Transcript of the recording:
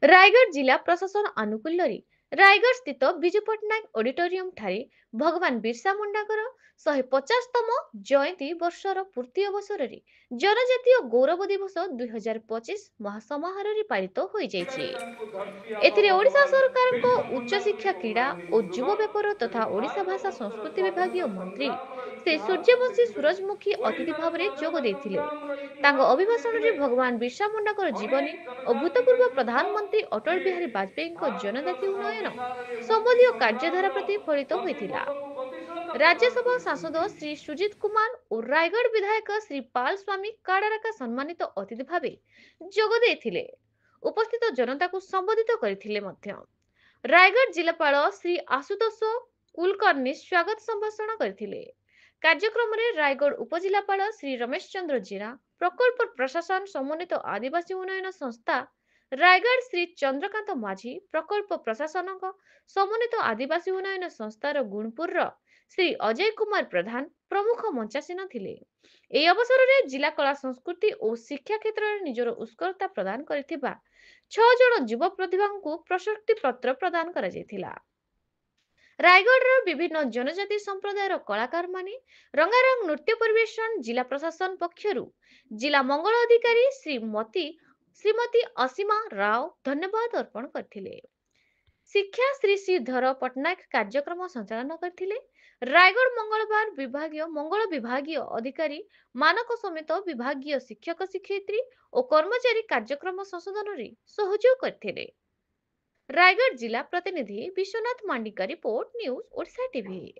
रायगढ़ जिला प्रशासन आनुकूल्य रायगढ़ स्थित विजु पट्टनायक ऑडिटोरियम ठारे भगवान बिरसा मुंडाकर 150तम जयंती वर्षर पूर्ति अवसर में जनजातीय गौरव दिवस 2025 महासमारोह पालित हो जाइछि। एथिरे ओडिशा सरकारको उच्च शिक्षा क्रीड़ा और युवा व्यापार तथा ओडिशा भाषा संस्कृति विभागीय मंत्री श्री सूर्यवंशी सूरजमुखी अतिथि भाव में जोग देथिले। ताଙ୍କ ଅଭିଭାଷଣରେ ଭଗବାନ ବିର୍ସା ମୁଣ୍ଡାଙ୍କର ଜୀବନୀ ଓ ଭୂତପୂର୍ବ ପ୍ରଧାନମନ୍ତ୍ରୀ ଅଟଳ ବିହାରୀ ବାଜପେୟୀଙ୍କ ଜନଜାତି ଉନ୍ନୟନ ସମ୍ବନ୍ଧୀୟ କାର୍ଯ୍ୟଧାରା ପ୍ରତିଫଳିତ ହୋଇଥିଲା। राज्यसभा सांसद श्री सुजित कुमार और रायगढ़ विधायक श्री पाल स्वामी काडाराका सम्मानित अतिथि भावे जोग देथिले। उपस्थित जनता को संबोधित करथिले मध्य। रायगढ़ जिलापाल श्री आशुतोष कुलकर्णी स्वागत संभाषण करथिले। कार्यक्रम में रायगढ़ उपजिलापाल श्री रमेश चंद्र जेना, प्रकल्प प्रशासन समन्वित आदिवासी उन्नयन संस्था रायगढ़ श्री चंद्रकांत माझी, प्रकल्प प्रशासन समन्वित आदिवासी उन्नयन संस्थार गुणपुर श्री अजय कुमार प्रधान प्रमुख मंचासीन थिले। एही अवसर में जिला कला संस्कृति और शिक्षा क्षेत्र में निजर उत्कर्षता प्रदान करिथिबा 6 जन युवा प्रतिभा को प्रशस्ति पत्र प्रदान करा जायथिला। रायगढ़ विभिन्न जनजाति संप्रदायर कलाकार माने रंगारंग नृत्य परिवेशन जिला प्रशासन पक्षरु जिला मंगल अधिकारी श्रीमती असीमा राव धन्यवाद अर्पण करथिले। शिक्षा श्री श्रीधर पट्टनायक कार्यक्रम संचालन करथिले। रायगढ़ मंगल विभागीय अधिकारी मानक समेत विभागीय शिक्षक शिक्षयित्री और कर्मचारी कार्यक्रम संशोधन रे सहयोग करथिले। रायगढ़ जिला प्रतिनिधि विश्वनाथ मांडी का रिपोर्ट, न्यूज ओडिशा टीवी।